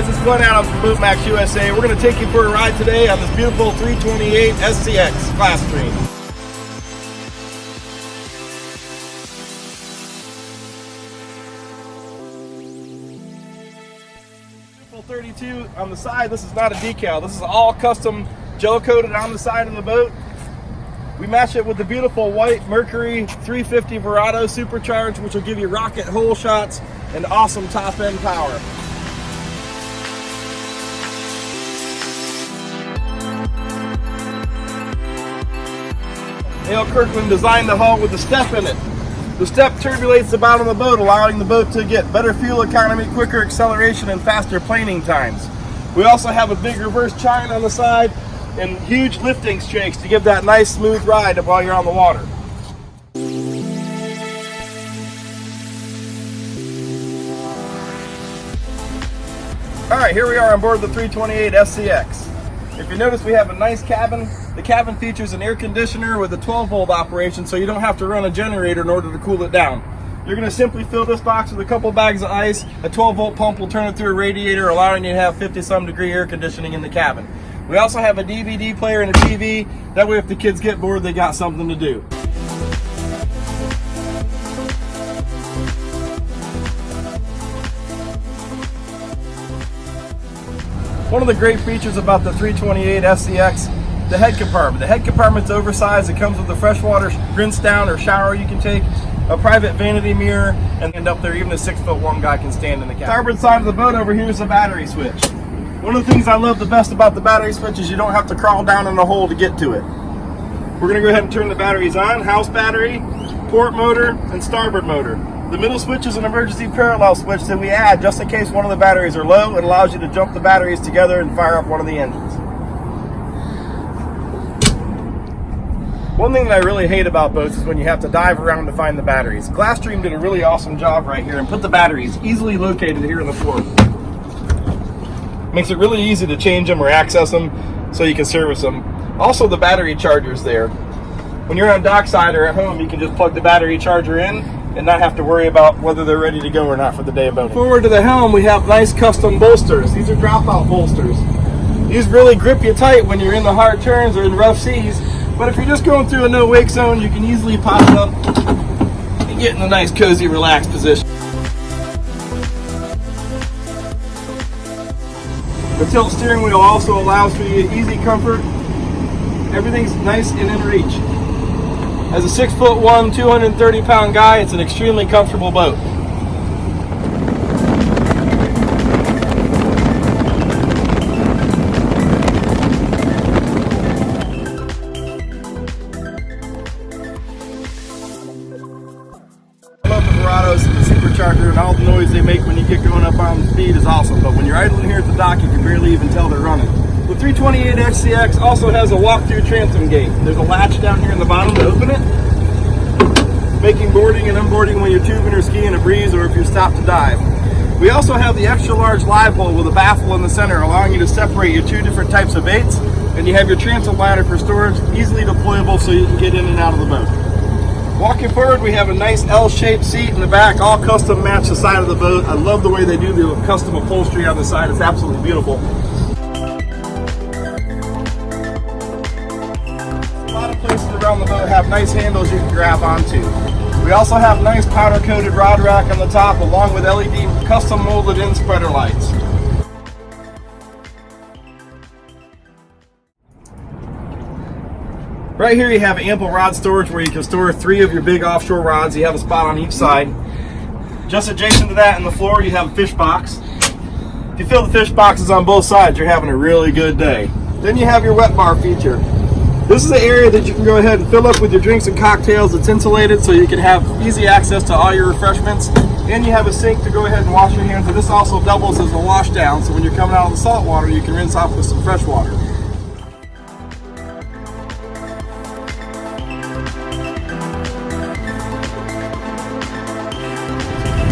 guys, it's Glenn out from Boat Max USA. We're going to take you for a ride today on this beautiful 328 SCX Glasstream. 32 on the side. This is not a decal. This is all custom gel coated on the side of the boat. We match it with the beautiful white Mercury 350 Verado supercharged, which will give you rocket hole shots and awesome top end power. Dale Kirkland designed the hull with the step in it. The step turbulates the bottom of the boat, allowing the boat to get better fuel economy, quicker acceleration, and faster planing times. We also have a big reverse chine on the side and huge lifting strakes to give that nice smooth ride while you're on the water. Alright, here we are on board the 328 SCX. If you notice, we have a nice cabin. The cabin features an air conditioner with a 12-volt operation, so you don't have to run a generator in order to cool it down. You're going to simply fill this box with a couple bags of ice. A 12-volt pump will turn it through a radiator, allowing you to have 50-some degree air conditioning in the cabin. We also have a DVD player and a TV. That way, if the kids get bored, they got something to do. One of the great features about the 328 SCX, the head compartment. The head compartment's oversized. It comes with a freshwater rinse down or shower you can take, a private vanity mirror, and up there even a 6'1" guy can stand in the cabin. Starboard side of the boat over here is the battery switch. One of the things I love the best about the battery switch is you don't have to crawl down in a hole to get to it. We're going to go ahead and turn the batteries on. House battery, port motor, and starboard motor. The middle switch is an emergency parallel switch that we add just in case one of the batteries are low. It allows you to jump the batteries together and fire up one of the engines. One thing that I really hate about boats is when you have to dive around to find the batteries. Glasstream did a really awesome job right here and put the batteries easily located here on the floor. Makes it really easy to change them or access them so you can service them. Also, the battery charger's there. When you're on dockside or at home, you can just plug the battery charger in and not have to worry about whether they're ready to go or not for the day of boating. Forward to the helm, we have nice custom bolsters. These are drop-out bolsters. These really grip you tight when you're in the hard turns or in rough seas, but if you're just going through a no-wake zone, you can easily pop it up and get in a nice, cozy, relaxed position. The tilt steering wheel also allows for you easy comfort. Everything's nice and in reach. As a 6'1", 230-pound guy, it's an extremely comfortable boat. I love the Verados and the supercharger, and all the noise they make when you get going up on speed is awesome. But when you're idling here at the dock, you can barely even tell they're running. The 328 SCX also has a walk-through transom gate. There's a latch down here in the bottom to open it, making boarding and unboarding when you're tubing or skiing a breeze or if you're stopped to dive. We also have the extra large live hole with a baffle in the center, allowing you to separate your two different types of baits, and you have your transom ladder for storage, easily deployable so you can get in and out of the boat. Walking forward, we have a nice L-shaped seat in the back, all custom match the side of the boat. I love the way they do the custom upholstery on the side. It's absolutely beautiful. A lot of places around the boat have nice handles you can grab onto. We also have nice powder coated rod rack on the top, along with LED custom molded in spreader lights. Right here you have ample rod storage where you can store 3 of your big offshore rods. You have a spot on each side. Just adjacent to that in the floor you have a fish box. If you fill the fish boxes on both sides, you're having a really good day. Then you have your wet bar feature. This is an area that you can go ahead and fill up with your drinks and cocktails. It's insulated so you can have easy access to all your refreshments. And you have a sink to go ahead and wash your hands. And this also doubles as a wash down, so when you're coming out of the salt water, you can rinse off with some fresh water.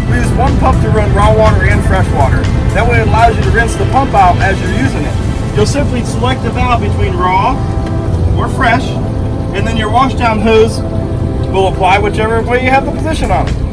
We use one pump to run raw water and fresh water. That way it allows you to rinse the pump out as you're using it. You'll simply select the valve between raw or fresh, and then your wash down hose will apply whichever way you have the position on it.